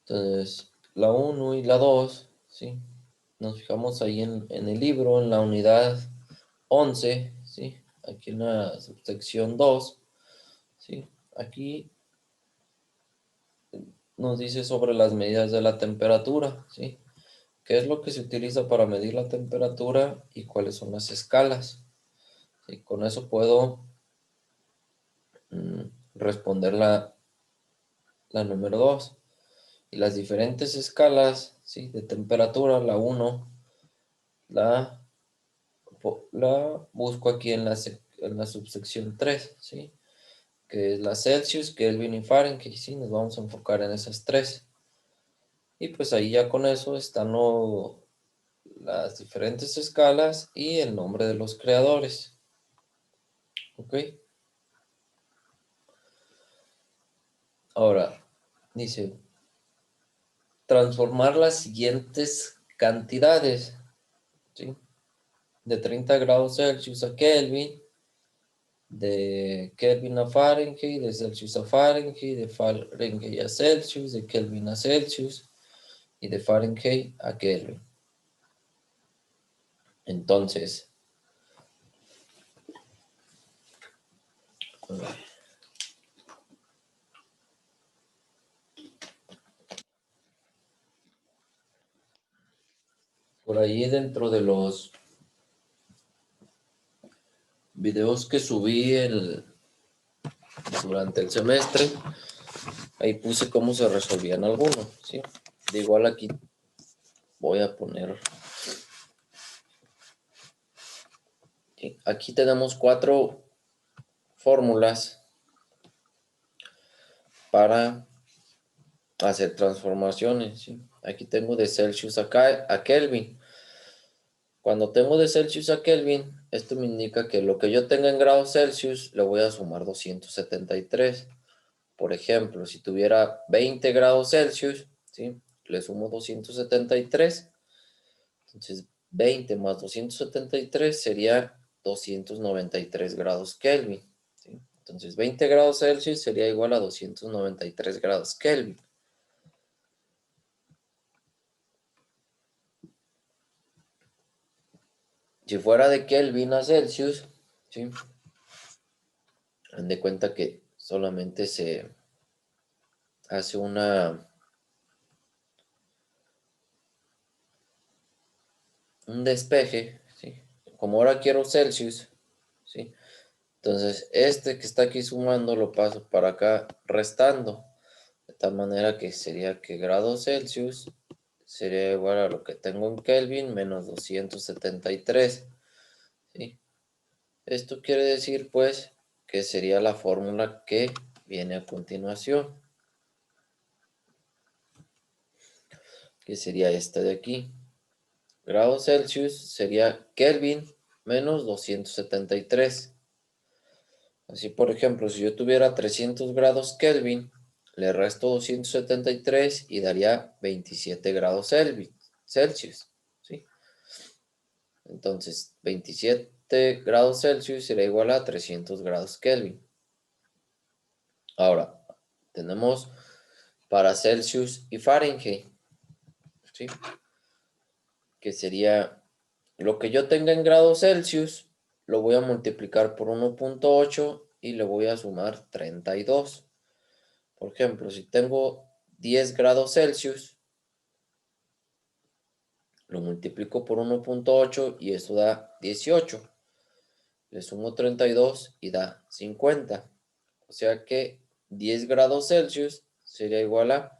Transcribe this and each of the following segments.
Entonces, la 1 y la 2, ¿sí? Nos fijamos ahí en el libro, en la unidad 11, ¿sí? Aquí en la subsección 2, ¿sí? Aquí nos dice sobre las medidas de la temperatura, ¿sí? ¿Qué es lo que se utiliza para medir la temperatura y cuáles son las escalas? ¿Sí? Con eso puedo responder la número 2. Y las diferentes escalas, ¿sí? De temperatura, la 1, la busco aquí en la subsección 3, ¿sí? Que es la Celsius, Kelvin y Fahrenheit, ¿sí? Nos vamos a enfocar en esas tres. Y pues ahí ya con eso están las diferentes escalas y el nombre de los creadores. ¿Ok? Ahora, dice, transformar las siguientes cantidades, ¿sí? De 30 grados Celsius a Kelvin, de Kelvin a Fahrenheit, de Celsius a Fahrenheit, de Fahrenheit a Celsius, de Kelvin a Celsius y de Fahrenheit a Kelvin. Entonces, por ahí dentro de los videos que subí durante el semestre, ahí puse cómo se resolvían algunos, ¿sí? De igual aquí voy a poner. ¿Sí? Aquí tenemos 4 fórmulas para hacer transformaciones, ¿sí? Aquí tengo de Celsius a Kelvin. Cuando tengo de Celsius a Kelvin, esto me indica que lo que yo tenga en grados Celsius le voy a sumar 273. Por ejemplo, si tuviera 20 grados Celsius, ¿sí? Le sumo 273. Entonces, 20 más 273 sería 293 grados Kelvin, ¿sí? Entonces, 20 grados Celsius sería igual a 293 grados Kelvin. Si fuera de Kelvin a Celsius, ¿sí? Dan de cuenta que solamente se hace un despeje, ¿sí? Como ahora quiero Celsius, ¿sí? Entonces, este que está aquí sumando lo paso para acá restando, de tal manera que sería que grados Celsius sería igual a lo que tengo en Kelvin menos 273, ¿sí? Esto quiere decir, pues, que sería la fórmula que viene a continuación, que sería esta de aquí. Grados Celsius sería Kelvin menos 273. Así, por ejemplo, si yo tuviera 300 grados Kelvin, le resto 273 y daría 27 grados Celsius, ¿sí? Entonces, 27 grados Celsius será igual a 300 grados Kelvin. Ahora, tenemos para Celsius y Fahrenheit, ¿sí? Que sería lo que yo tenga en grados Celsius, lo voy a multiplicar por 1.8 y le voy a sumar 32. Por ejemplo, si tengo 10 grados Celsius, lo multiplico por 1.8 y eso da 18. Le sumo 32 y da 50. O sea que 10 grados Celsius sería igual a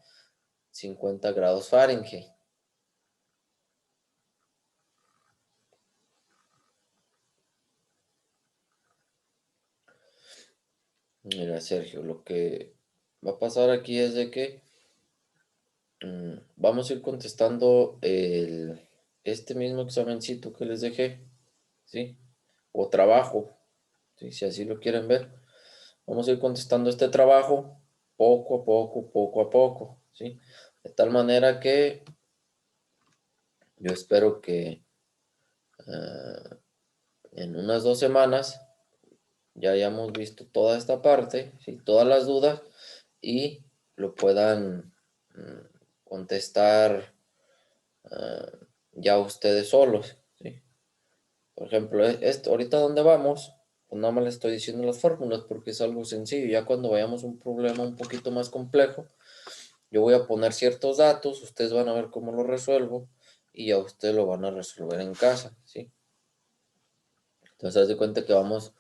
50 grados Fahrenheit. Mira, Sergio, lo que va a pasar aquí es de que vamos a ir contestando este mismo examencito que les dejé, ¿sí? O trabajo, ¿sí? Si así lo quieren ver. Vamos a ir contestando este trabajo poco a poco, ¿sí? De tal manera que yo espero que en unas 2 semanas ya hayamos visto toda esta parte, ¿sí? Todas las dudas y lo puedan contestar ya ustedes solos, ¿sí? Por ejemplo, esto, ahorita donde vamos, pues nada más les estoy diciendo las fórmulas porque es algo sencillo. Ya cuando vayamos a un problema un poquito más complejo, yo voy a poner ciertos datos, ustedes van a ver cómo lo resuelvo y ya ustedes lo van a resolver en casa, ¿sí? Entonces, haz de cuenta que vamos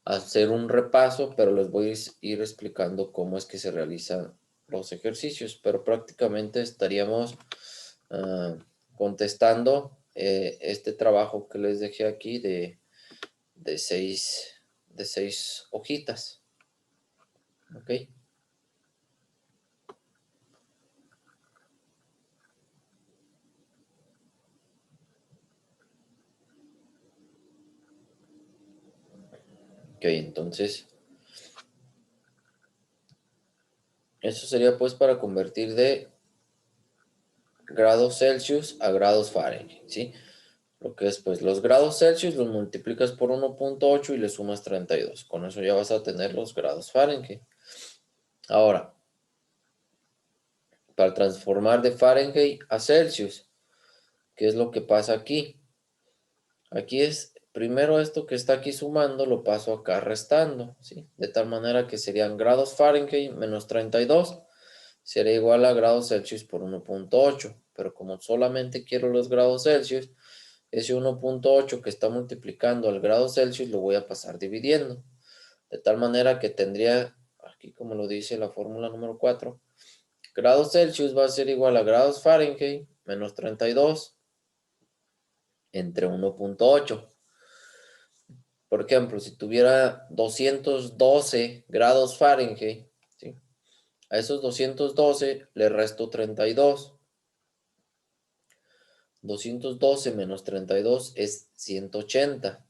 a hacer un repaso, pero les voy a ir explicando cómo es que se realizan los ejercicios, pero prácticamente estaríamos contestando este trabajo que les dejé aquí de seis hojitas, ¿ok? Ok, entonces, eso sería pues para convertir de grados Celsius a grados Fahrenheit, ¿sí? Lo que es pues los grados Celsius los multiplicas por 1.8 y le sumas 32. Con eso ya vas a tener los grados Fahrenheit. Ahora, para transformar de Fahrenheit a Celsius, ¿qué es lo que pasa aquí? Aquí es, primero esto que está aquí sumando lo paso acá restando, ¿sí? De tal manera que serían grados Fahrenheit menos 32 sería igual a grados Celsius por 1.8. Pero como solamente quiero los grados Celsius, ese 1.8 que está multiplicando al grado Celsius lo voy a pasar dividiendo. De tal manera que tendría, aquí como lo dice la fórmula número 4, grados Celsius va a ser igual a grados Fahrenheit menos 32 entre 1.8. Por ejemplo, si tuviera 212 grados Fahrenheit, ¿sí? A esos 212 le resto 32. 212 menos 32 es 180.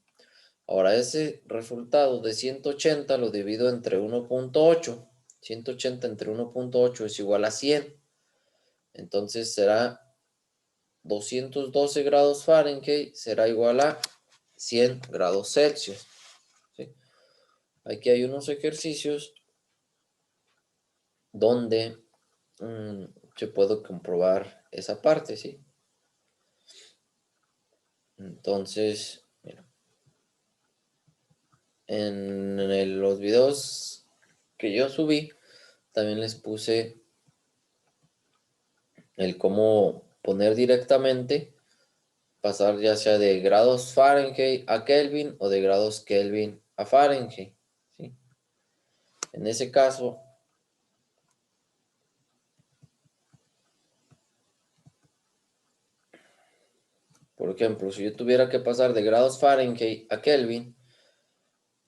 Ahora ese resultado de 180 lo divido entre 1.8. 180 entre 1.8 es igual a 100. Entonces será 212 grados Fahrenheit será igual a 100 grados Celsius, ¿sí? Aquí hay unos ejercicios donde yo puedo comprobar esa parte, ¿sí? Entonces, mira, en los videos que yo subí, también les puse el cómo poner directamente, pasar ya sea de grados Fahrenheit a Kelvin o de grados Kelvin a Fahrenheit, ¿sí? En ese caso, por ejemplo, si yo tuviera que pasar de grados Fahrenheit a Kelvin,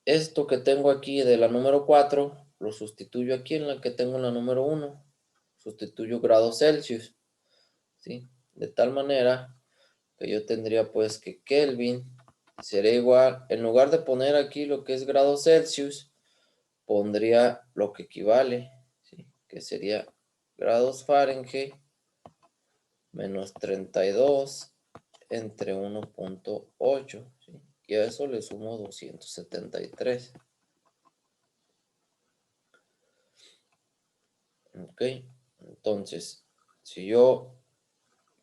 esto que tengo aquí de la número 4 lo sustituyo aquí en la que tengo en la número 1. Sustituyo grados Celsius, ¿sí? De tal manera que yo tendría pues que Kelvin sería igual, en lugar de poner aquí lo que es grados Celsius, pondría lo que equivale, ¿sí? Que sería grados Fahrenheit menos 32 entre 1.8, ¿sí? Y a eso le sumo 273. Ok, entonces, si yo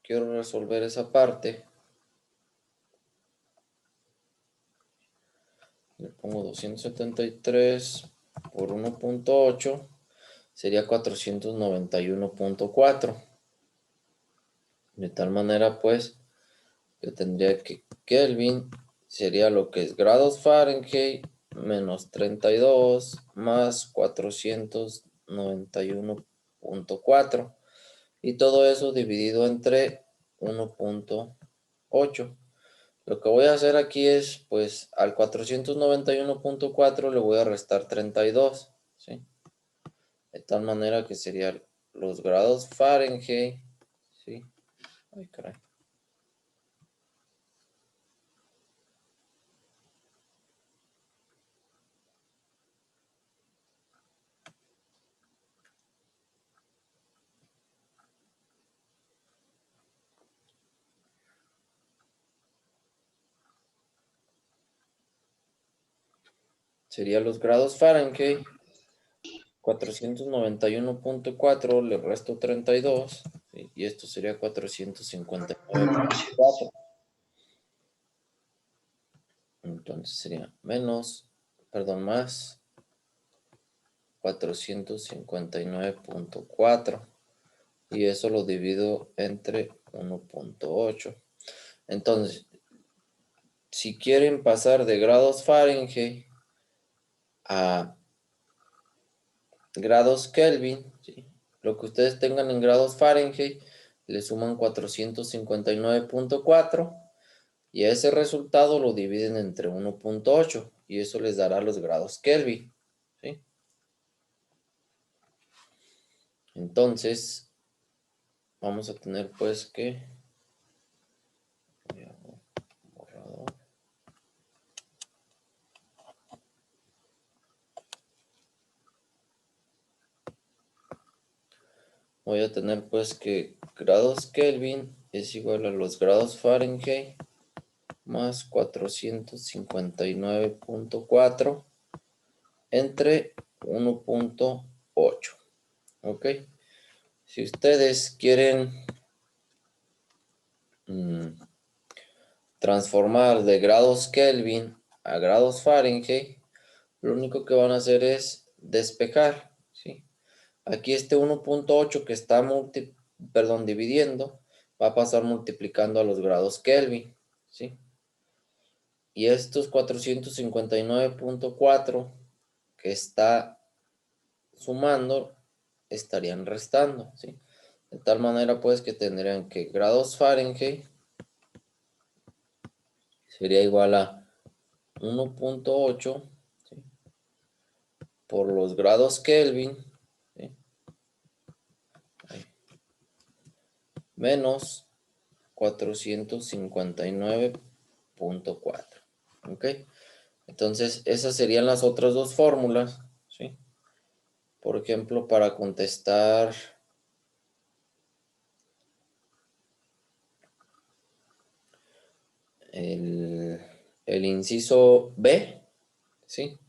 quiero resolver esa parte, le pongo 273 por 1.8, sería 491.4. De tal manera, pues, yo tendría que Kelvin sería lo que es grados Fahrenheit menos 32 más 491.4. Y todo eso dividido entre 1.8. Lo que voy a hacer aquí es, pues, al 491.4 le voy a restar 32, ¿sí? De tal manera que serían los grados Fahrenheit, ¿sí? Ay, caray. Serían los grados Fahrenheit, 491.4 le resto 32, ¿sí? Y esto sería 459.4. Entonces sería más 459.4. Y eso lo divido entre 1.8. Entonces, si quieren pasar de grados Fahrenheit a grados Kelvin, ¿sí? Lo que ustedes tengan en grados Fahrenheit, le suman 459.4 y a ese resultado lo dividen entre 1.8 y eso les dará los grados Kelvin, ¿sí? Entonces, vamos a tener pues que... Voy a tener pues que grados Kelvin es igual a los grados Fahrenheit más 459.4 entre 1.8. ¿Ok? Si ustedes quieren transformar de grados Kelvin a grados Fahrenheit, lo único que van a hacer es despejar, ¿sí? Aquí este 1.8 que está dividiendo, va a pasar multiplicando a los grados Kelvin, ¿sí? Y estos 459.4 que está sumando, estarían restando, ¿sí? De tal manera pues que tendrían que grados Fahrenheit sería igual a 1.8, ¿sí? Por los grados Kelvin, ¿sí? Menos 459.4. ¿Ok? Entonces, esas serían las otras dos fórmulas, ¿sí? Por ejemplo, para contestar el inciso B, ¿sí?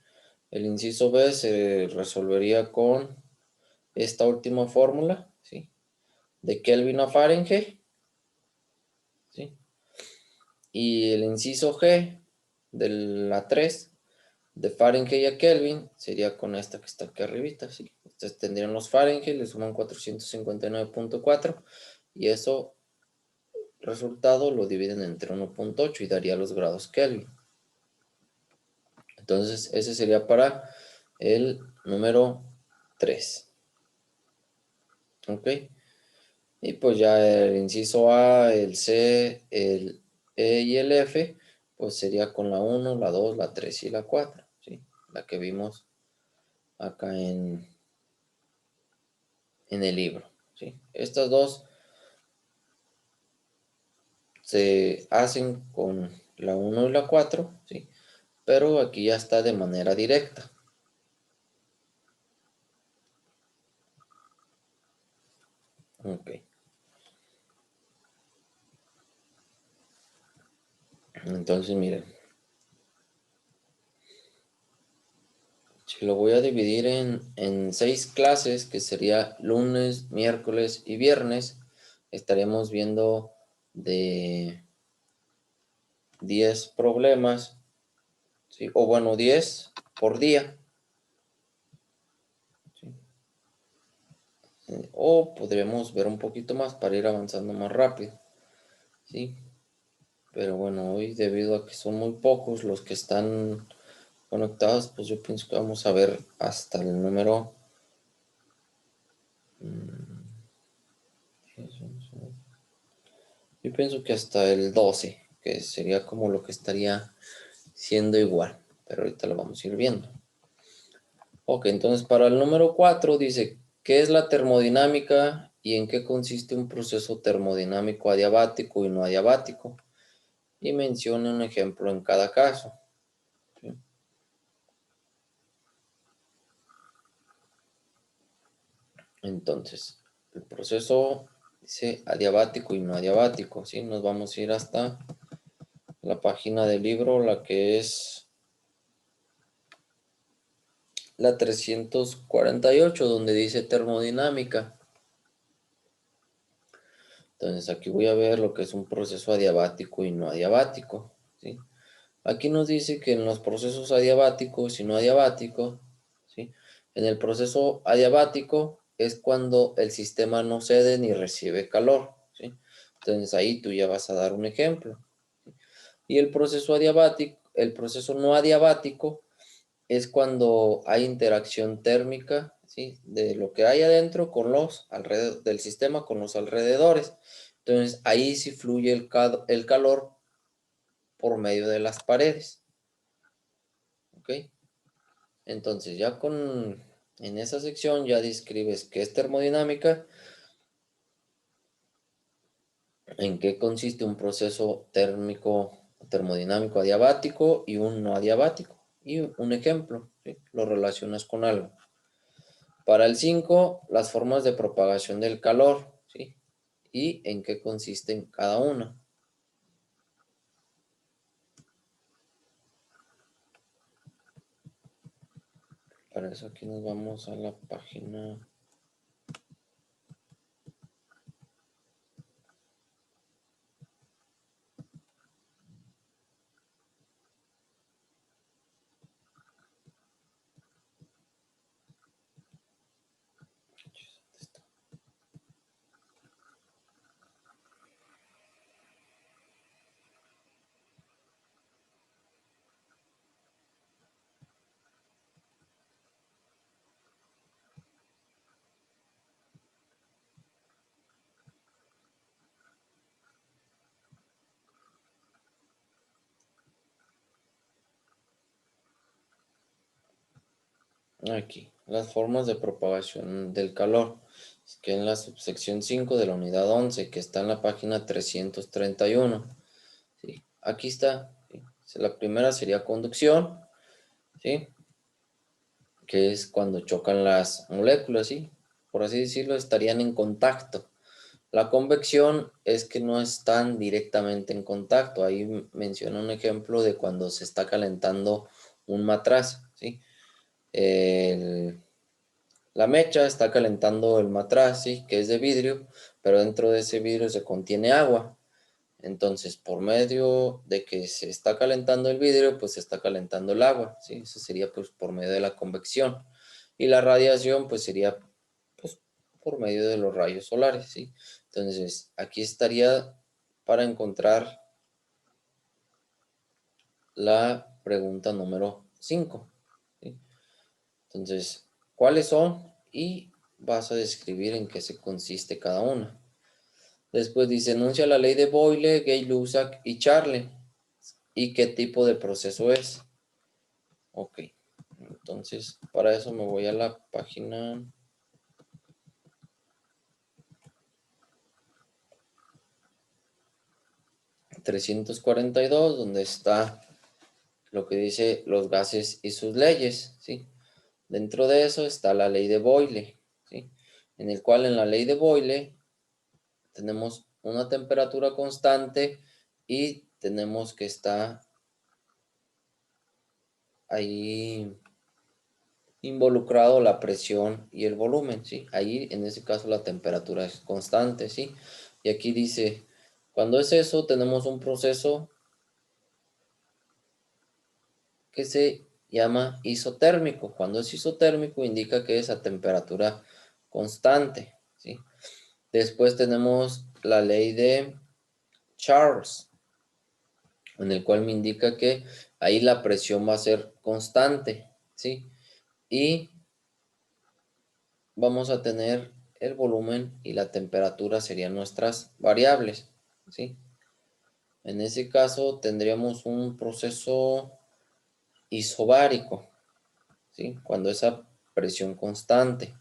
El inciso B se resolvería con esta última fórmula, ¿sí? De Kelvin a Fahrenheit, ¿sí? Y el inciso G de la 3 de Fahrenheit a Kelvin sería con esta que está aquí arribita, ¿sí? Ustedes tendrían los Fahrenheit, le suman 459.4 y eso resultado lo dividen entre 1.8 y daría los grados Kelvin. Entonces ese sería para el número 3. ¿Ok? Y pues ya el inciso A, el C, el E y el F, pues sería con la 1, la 2, la 3 y la 4, ¿sí? La que vimos acá en el libro, ¿sí? Estas dos se hacen con la 1 y la 4, ¿sí? Pero aquí ya está de manera directa. Ok. Entonces, miren. Si lo voy a dividir en 6 clases, que sería lunes, miércoles y viernes, estaremos viendo de 10 problemas, ¿sí? O bueno, 10 por día, ¿sí? O podremos ver un poquito más para ir avanzando más rápido, ¿sí? Pero bueno, hoy debido a que son muy pocos los que están conectados, pues yo pienso que vamos a ver hasta el número... Yo pienso que hasta el 12, que sería como lo que estaría siendo igual, pero ahorita lo vamos a ir viendo. Ok, entonces para el número 4 dice, ¿qué es la termodinámica y en qué consiste un proceso termodinámico adiabático y no adiabático? Y menciona un ejemplo en cada caso. ¿Sí? Entonces, el proceso dice adiabático y no adiabático, ¿sí? Nos vamos a ir hasta la página del libro, la que es la 348, donde dice termodinámica. Entonces aquí voy a ver lo que es un proceso adiabático y no adiabático, ¿sí? Aquí nos dice que en los procesos adiabáticos y no adiabáticos, ¿sí? En el proceso adiabático es cuando el sistema no cede ni recibe calor, ¿sí? Entonces ahí tú ya vas a dar un ejemplo. Y el proceso adiabático, el proceso no adiabático es cuando hay interacción térmica, ¿sí? De lo que hay adentro con los alrededor del sistema con los alrededores. Entonces ahí sí fluye el calor por medio de las paredes. ¿Ok? Entonces ya en esa sección ya describes qué es termodinámica, en qué consiste un proceso térmico termodinámico adiabático y un no adiabático. Y un ejemplo, ¿sí? Lo relacionas con algo. Para el 5, las formas de propagación del calor, ¿sí? Y en qué consisten cada una. Para eso aquí nos vamos a la página 'Aquí, las formas de propagación del calor', que en la subsección 5 de la unidad 11, que está en la página 331. ¿Sí? Aquí está, ¿sí? La primera sería conducción, ¿sí? Que es cuando chocan las moléculas, ¿sí? Por así decirlo, estarían en contacto. La convección es que no están directamente en contacto. Ahí menciona un ejemplo de cuando se está calentando un matraz, ¿sí? La mecha está calentando el matraz, ¿sí? Que es de vidrio, pero dentro de ese vidrio se contiene agua. Entonces, por medio de que se está calentando el vidrio, pues se está calentando el agua, ¿sí? Eso sería pues por medio de la convección. Y la radiación pues sería pues por medio de los rayos solares, ¿sí? Entonces, aquí estaría para encontrar la pregunta número 5, ¿sí? Entonces, ¿cuáles son? Y vas a describir en qué se consiste cada una. Después dice, enuncia la ley de Boyle, Gay-Lussac y Charle. ¿Y qué tipo de proceso es? Ok, entonces para eso me voy a la página 342, donde está lo que dice los gases y sus leyes, ¿sí? Dentro de eso está la ley de Boyle, ¿sí? En el cual en la ley de Boyle tenemos una temperatura constante y tenemos que está ahí involucrado la presión y el volumen, ¿sí? Ahí en ese caso la temperatura es constante, ¿sí? Y aquí dice, cuando es eso, tenemos un proceso que se llama isotérmico. Cuando es isotérmico indica que es a temperatura constante, ¿sí? Después tenemos la ley de Charles, en el cual me indica que ahí la presión va a ser constante, ¿sí? Y vamos a tener el volumen y la temperatura serían nuestras variables, ¿sí? En ese caso tendríamos un proceso isobárico, ¿sí? Cuando esa presión constante.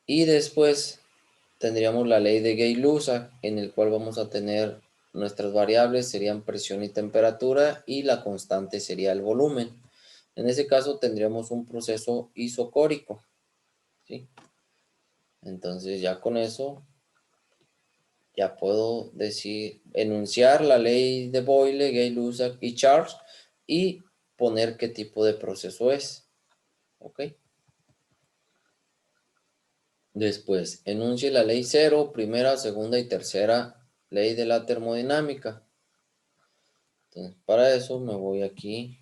Y después tendríamos la ley de Gay-Lussac, en el cual vamos a tener nuestras variables serían presión y temperatura y la constante sería el volumen. En ese caso tendríamos un proceso isocórico, ¿sí? Entonces ya con eso ya puedo decir, enunciar la ley de Boyle, Gay-Lussac y Charles y poner qué tipo de proceso es. ¿Ok? Después, enuncie la ley cero, primera, segunda y tercera ley de la termodinámica. Entonces, para eso me voy aquí.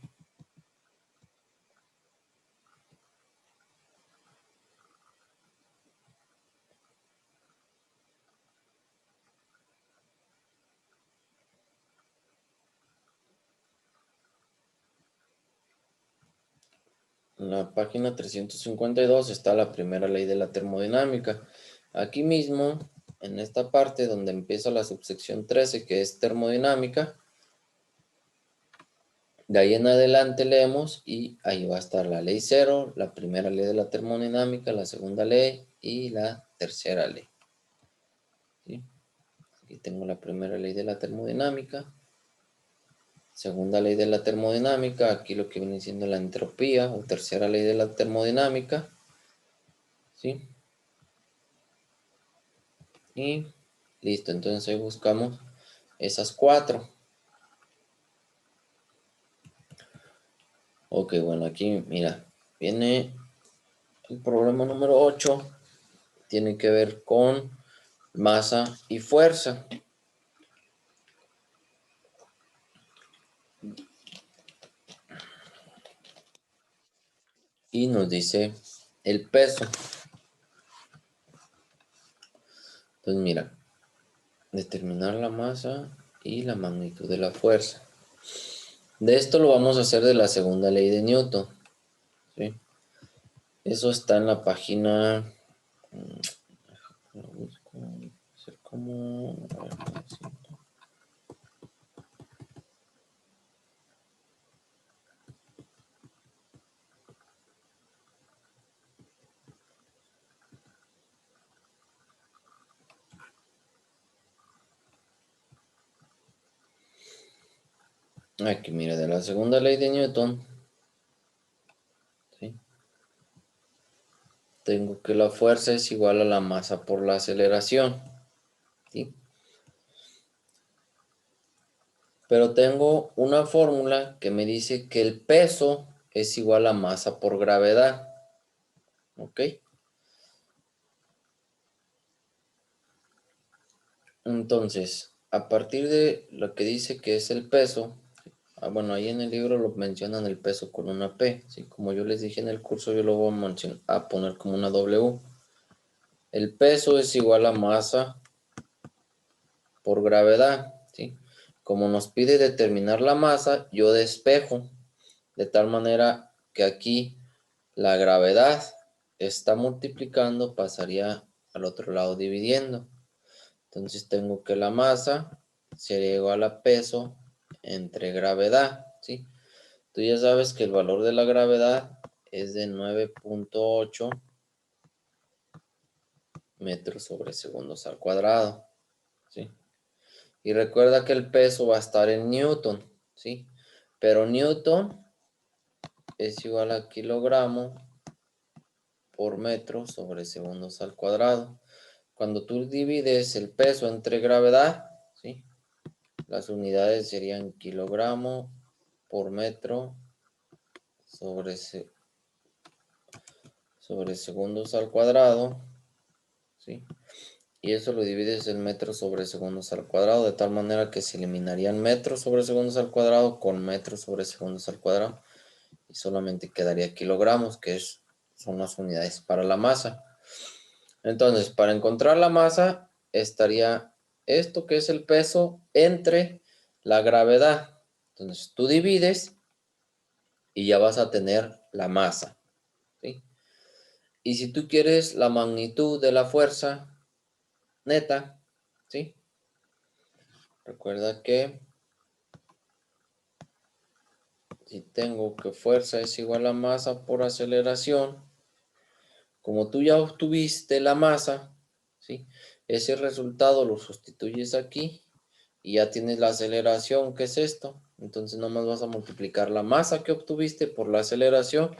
En la página 352 está la primera ley de la termodinámica. Aquí mismo, en esta parte donde empieza la subsección 13, que es termodinámica, de ahí en adelante leemos y ahí va a estar la ley cero, la primera ley de la termodinámica, la segunda ley y la tercera ley. ¿Sí? Aquí tengo la primera ley de la termodinámica. Segunda ley de la termodinámica, aquí lo que viene siendo la entropía o tercera ley de la termodinámica. ¿Sí? Y listo, entonces ahí buscamos esas 4. Ok, bueno, aquí mira, viene el problema número 8. Tiene que ver con masa y fuerza. Y nos dice el peso. Entonces mira, determinar la masa y la magnitud de la fuerza. De esto lo vamos a hacer de la segunda ley de Newton. ¿Sí? Eso está en la página. Lo busco, hacer como. A ver, aquí mira, de la segunda ley de Newton, ¿sí? Tengo que la fuerza es igual a la masa por la aceleración, ¿sí? Pero tengo una fórmula que me dice que el peso es igual a masa por gravedad, ¿ok? Entonces, a partir de lo que dice que es el peso, bueno, ahí en el libro lo mencionan el peso con una P, ¿sí? Como yo les dije en el curso, yo lo voy a poner como una W. El peso es igual a masa por gravedad, ¿sí? Como nos pide determinar la masa, yo despejo de tal manera que aquí la gravedad está multiplicando, pasaría al otro lado dividiendo. Entonces tengo que la masa sería igual a peso entre gravedad, ¿sí? Tú ya sabes que el valor de la gravedad es de 9.8 metros sobre segundos al cuadrado, ¿sí? Y recuerda que el peso va a estar en newton, ¿sí? Pero newton es igual a kilogramo por metro sobre segundos al cuadrado. Cuando tú divides el peso entre gravedad, ¿sí? Las unidades serían kilogramo por metro sobre segundos al cuadrado, ¿sí? Y eso lo divides en metros sobre segundos al cuadrado, de tal manera que se eliminarían metros sobre segundos al cuadrado con metros sobre segundos al cuadrado. Y solamente quedaría kilogramos, son las unidades para la masa. Entonces, para encontrar la masa, estaría esto que es el peso entre la gravedad. Entonces, tú divides y ya vas a tener la masa, ¿sí? Y si tú quieres la magnitud de la fuerza neta, ¿sí? Recuerda que si tengo que fuerza es igual a masa por aceleración, como tú ya obtuviste la masa, ¿sí? Ese resultado lo sustituyes aquí y ya tienes la aceleración, que es esto. Entonces nomás vas a multiplicar la masa que obtuviste por la aceleración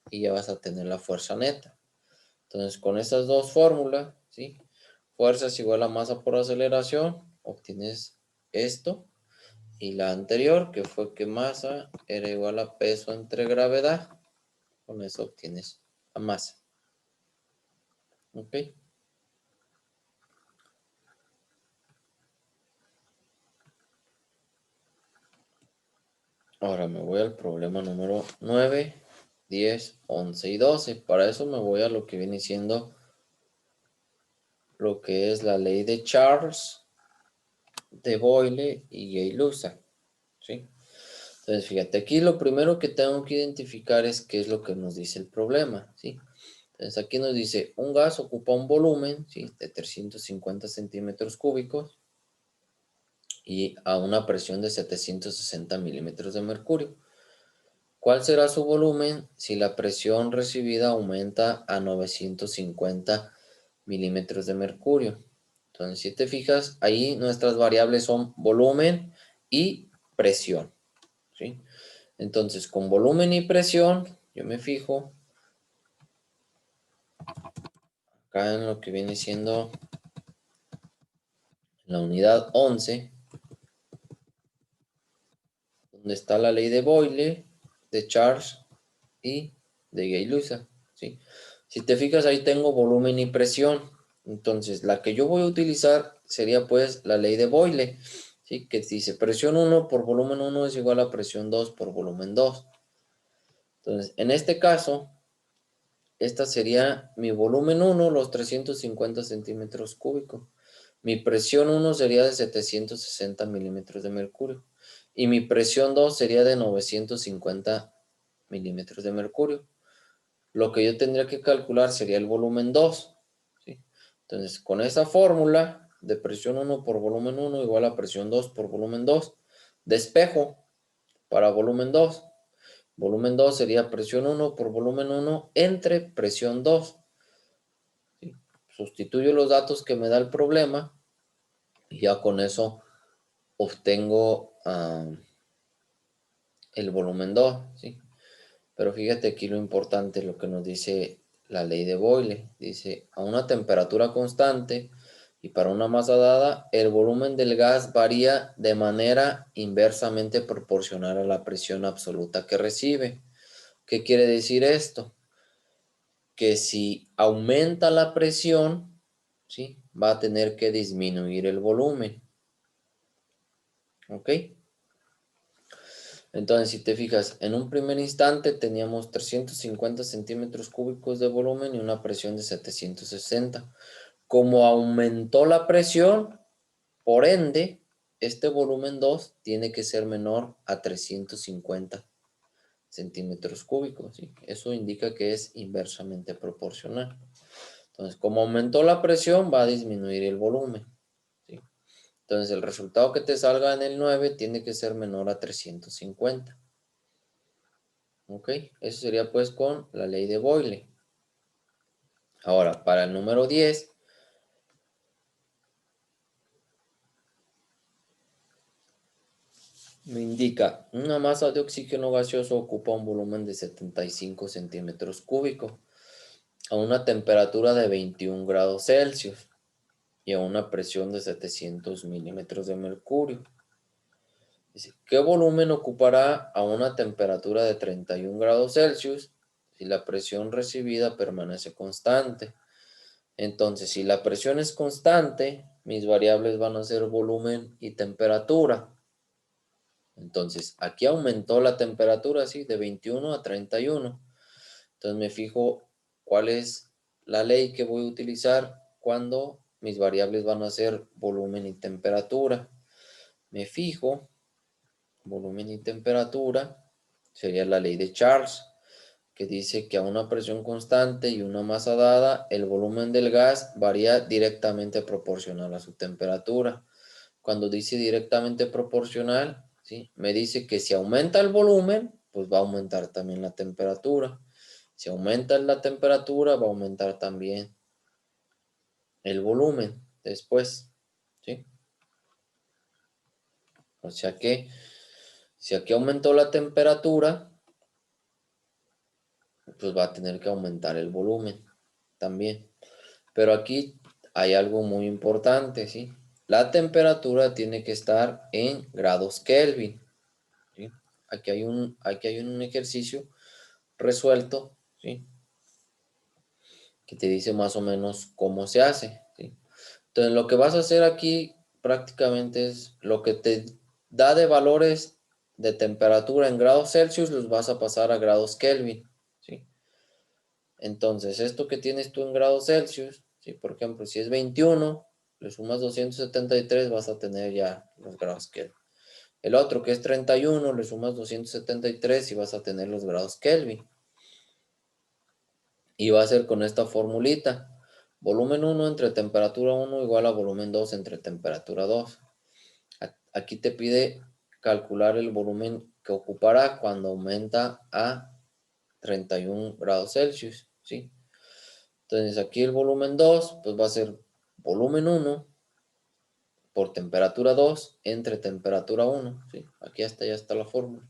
y ya vas a tener la fuerza neta. Entonces con esas dos fórmulas, ¿sí? Fuerza es igual a masa por aceleración, obtienes esto. Y la anterior, que fue que masa era igual a peso entre gravedad, con eso obtienes la masa. ¿Ok? Ahora me voy al problema número 9, 10, 11 y 12. Para eso me voy a lo que viene siendo lo que es la ley de Charles, de Boyle y Gay-Lussac, ¿sí? Entonces, fíjate, aquí lo primero que tengo que identificar es qué es lo que nos dice el problema, ¿sí? Entonces, aquí nos dice, un gas ocupa un volumen, ¿sí?, de 350 centímetros cúbicos y a una presión de 760 milímetros de mercurio. ¿Cuál será su volumen si la presión recibida aumenta a 950 milímetros de mercurio? Entonces, si te fijas, ahí nuestras variables son volumen y presión, ¿sí? Entonces, con volumen y presión, yo me fijo acá en lo que viene siendo la unidad 11, donde está la ley de Boyle, de Charles y de Gay-Lussac, ¿sí? Si te fijas, ahí tengo volumen y presión. Entonces, la que yo voy a utilizar sería pues la ley de Boyle, ¿sí?, que dice presión 1 por volumen 1 es igual a presión 2 por volumen 2. Entonces, en este caso, esta sería mi volumen 1, los 350 centímetros cúbicos. Mi presión 1 sería de 760 milímetros de mercurio. Y mi presión 2 sería de 950 milímetros de mercurio. Lo que yo tendría que calcular sería el volumen 2, ¿sí? Entonces, con esa fórmula de presión 1 por volumen 1 igual a presión 2 por volumen 2, despejo para volumen 2. Volumen 2 sería presión 1 por volumen 1 entre presión 2. ¿Sí? Sustituyo los datos que me da el problema y ya con eso obtengo el volumen 2, ¿sí? Pero fíjate aquí lo importante, lo que nos dice la ley de Boyle. Dice, a una temperatura constante y para una masa dada, el volumen del gas varía de manera inversamente proporcional a la presión absoluta que recibe. ¿Qué quiere decir esto? Que si aumenta la presión, ¿sí?, va a tener que disminuir el volumen. ¿Ok? Entonces, si te fijas, en un primer instante teníamos 350 centímetros cúbicos de volumen y una presión de 760. Como aumentó la presión, por ende, este volumen 2 tiene que ser menor a 350 centímetros cúbicos, ¿sí? Eso indica que es inversamente proporcional. Entonces, como aumentó la presión, va a disminuir el volumen, ¿sí? Entonces, el resultado que te salga en el 9 tiene que ser menor a 350. ¿Ok? Eso sería pues con la ley de Boyle. Ahora, para el número 10, me indica, una masa de oxígeno gaseoso ocupa un volumen de 75 centímetros cúbicos a una temperatura de 21 grados Celsius y a una presión de 700 milímetros de mercurio. Dice, ¿qué volumen ocupará a una temperatura de 31 grados Celsius si la presión recibida permanece constante? Entonces, si la presión es constante, mis variables van a ser volumen y temperatura. Entonces, aquí aumentó la temperatura, ¿sí?, de 21 a 31. Entonces, me fijo cuál es la ley que voy a utilizar cuando mis variables van a ser volumen y temperatura. Me fijo, volumen y temperatura, sería la ley de Charles, que dice que a una presión constante y una masa dada, el volumen del gas varía directamente proporcional a su temperatura. Cuando dice directamente proporcional, ¿sí?, me dice que si aumenta el volumen, pues va a aumentar también la temperatura. Si aumenta la temperatura, va a aumentar también el volumen después, ¿sí? O sea que si aquí aumentó la temperatura, pues va a tener que aumentar el volumen también. Pero aquí hay algo muy importante, ¿sí? La temperatura tiene que estar en grados Kelvin, ¿sí? Aquí hay un ejercicio resuelto, ¿sí?, que te dice más o menos cómo se hace, ¿sí? Entonces, lo que vas a hacer aquí prácticamente es lo que te da de valores de temperatura en grados Celsius los vas a pasar a grados Kelvin, ¿sí? Entonces, esto que tienes tú en grados Celsius, ¿sí? Por ejemplo, si es 21, le sumas 273, vas a tener ya los grados Kelvin. El otro que es 31, le sumas 273 y vas a tener los grados Kelvin. Y va a ser con esta formulita. Volumen 1 entre temperatura 1 igual a volumen 2 entre temperatura 2. Aquí te pide calcular el volumen que ocupará cuando aumenta a 31 grados Celsius, ¿sí? Entonces aquí el volumen 2 pues va a ser volumen 1 por temperatura 2 entre temperatura 1, ¿sí? Aquí hasta ya está la fórmula.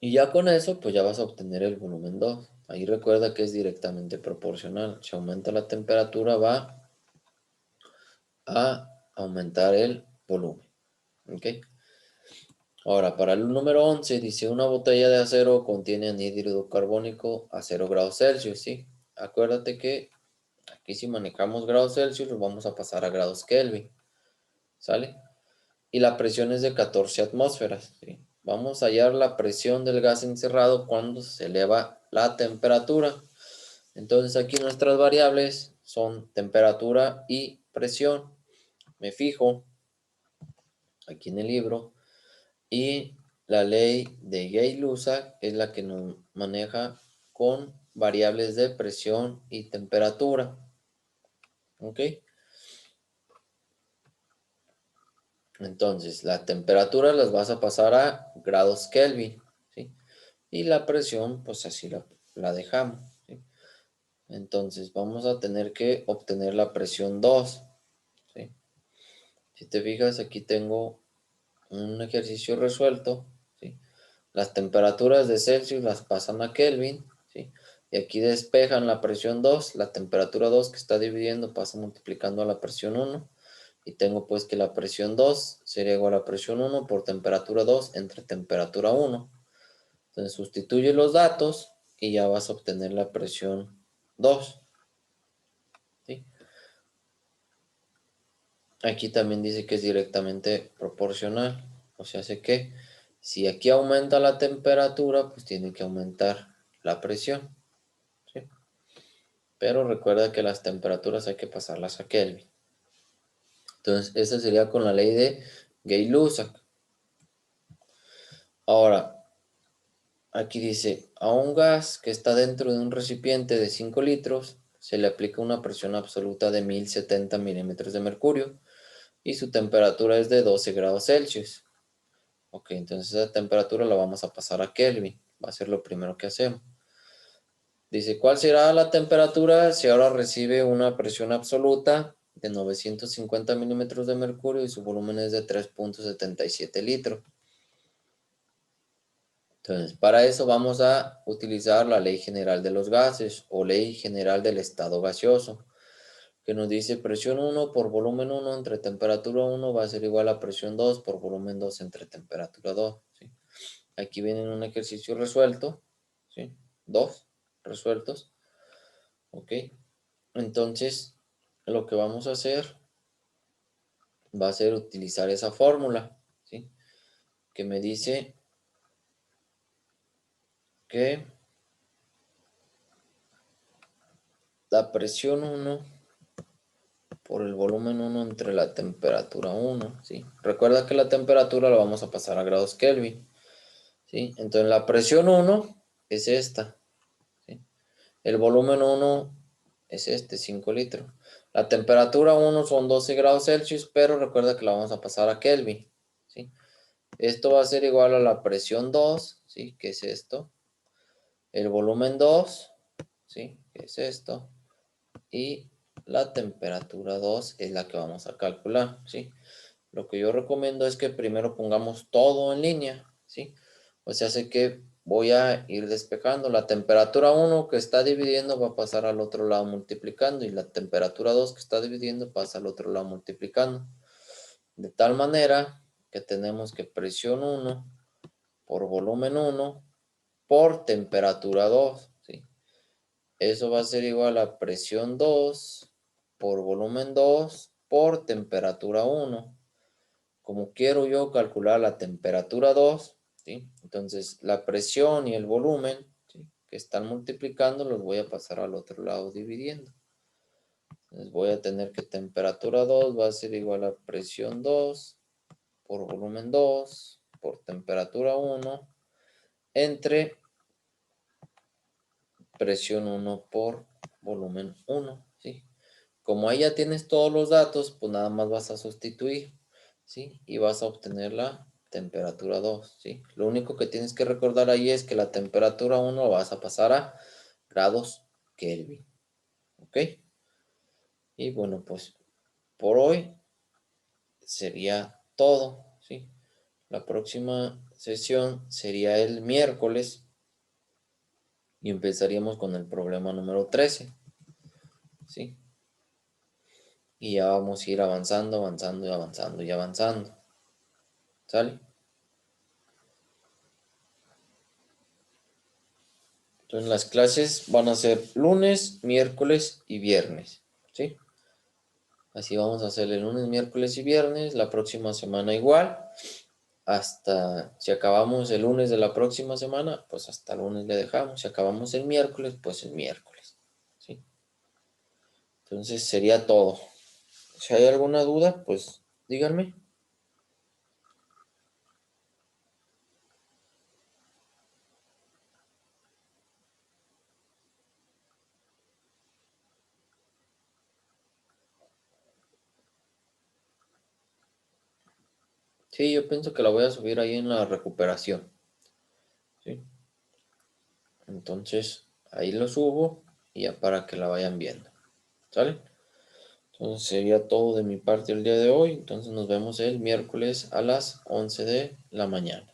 Y ya con eso, pues ya vas a obtener el volumen 2. Ahí recuerda que es directamente proporcional. Si aumenta la temperatura, va a aumentar el volumen. ¿Ok? Ahora, para el número 11, dice una botella de acero contiene anhídrido carbónico a 0 grados Celsius, ¿sí? Acuérdate que aquí si manejamos grados Celsius, lo vamos a pasar a grados Kelvin, ¿sale? Y la presión es de 14 atmósferas, ¿sí? Vamos a hallar la presión del gas encerrado cuando se eleva la temperatura. Entonces aquí nuestras variables son temperatura y presión. Me fijo aquí en el libro y la ley de Gay-Lussac es la que nos maneja con variables de presión y temperatura. ¿Ok? Entonces, la temperatura las vas a pasar a grados Kelvin, ¿sí? Y la presión, pues así la dejamos, ¿sí? Entonces, vamos a tener que obtener la presión 2, ¿sí? Si te fijas, aquí tengo un ejercicio resuelto, ¿sí? Las temperaturas de Celsius las pasan a Kelvin, ¿sí? Y aquí despejan la presión 2, la temperatura 2 que está dividiendo pasa multiplicando a la presión 1. Y tengo pues que la presión 2 sería igual a presión 1 por temperatura 2 entre temperatura 1. Entonces sustituye los datos y ya vas a obtener la presión 2, ¿sí? Aquí también dice que es directamente proporcional. O sea, hace que si aquí aumenta la temperatura, pues tiene que aumentar la presión, ¿sí? Pero recuerda que las temperaturas hay que pasarlas a Kelvin. Entonces, esa sería con la ley de Gay-Lussac. Ahora, aquí dice, a un gas que está dentro de un recipiente de 5 litros, se le aplica una presión absoluta de 1070 milímetros de mercurio y su temperatura es de 12 grados Celsius. Ok, entonces esa temperatura la vamos a pasar a Kelvin. Va a ser lo primero que hacemos. Dice, ¿cuál será la temperatura si ahora recibe una presión absoluta de 950 milímetros de mercurio y su volumen es de 3.77 litros? Entonces, para eso vamos a utilizar la ley general de los gases o ley general del estado gaseoso, que nos dice presión 1 por volumen 1 entre temperatura 1 va a ser igual a presión 2 por volumen 2 entre temperatura 2, ¿sí? Aquí viene un ejercicio resuelto, ¿sí? Dos resueltos, ¿ok? Entonces, lo que vamos a hacer va a ser utilizar esa fórmula, ¿sí? Que me dice que la presión 1 por el volumen 1 entre la temperatura 1, ¿sí? Recuerda que la temperatura la vamos a pasar a grados Kelvin, ¿sí? Entonces la presión 1 es esta, ¿sí? El volumen 1 es este, 5 litros. La temperatura 1 son 12 grados Celsius, pero recuerda que la vamos a pasar a Kelvin, ¿sí? Esto va a ser igual a la presión 2, ¿sí? Que es esto. El volumen 2, ¿sí? Que es esto. Y la temperatura 2 es la que vamos a calcular, ¿sí? Lo que yo recomiendo es que primero pongamos todo en línea, ¿sí? O sea, sé que voy a ir despejando. La temperatura 1 que está dividiendo va a pasar al otro lado multiplicando y la temperatura 2 que está dividiendo pasa al otro lado multiplicando. De tal manera que tenemos que presión 1 por volumen 1 por temperatura 2, ¿sí? Eso va a ser igual a presión 2 por volumen 2 por temperatura 1. Como quiero yo calcular la temperatura 2, ¿sí? Entonces la presión y el volumen, ¿sí?, que están multiplicando los voy a pasar al otro lado dividiendo. Entonces voy a tener que temperatura 2 va a ser igual a presión 2 por volumen 2 por temperatura 1 entre presión 1 por volumen 1, ¿sí? Como ahí ya tienes todos los datos, pues nada más vas a sustituir, ¿sí? Y vas a obtener la temperatura 2, ¿sí? Lo único que tienes que recordar ahí es que la temperatura 1 vas a pasar a grados Kelvin, ¿ok? Y bueno, pues por hoy sería todo, ¿sí? La próxima sesión sería el miércoles y empezaríamos con el problema número 13, ¿sí? Y ya vamos a ir avanzando, avanzando y avanzando y avanzando, ¿sale? Entonces las clases van a ser lunes, miércoles y viernes, ¿sí? Así vamos a hacer el lunes, miércoles y viernes, la próxima semana igual. Hasta si acabamos el lunes de la próxima semana, pues hasta el lunes le dejamos. Si acabamos el miércoles, pues el miércoles, ¿sí? Entonces sería todo. Si hay alguna duda, pues díganme. Sí, yo pienso que la voy a subir ahí en la recuperación, ¿sí? Entonces ahí lo subo y ya para que la vayan viendo, ¿sale? Entonces sería todo de mi parte el día de hoy. Entonces nos vemos el miércoles a las 11 de la mañana.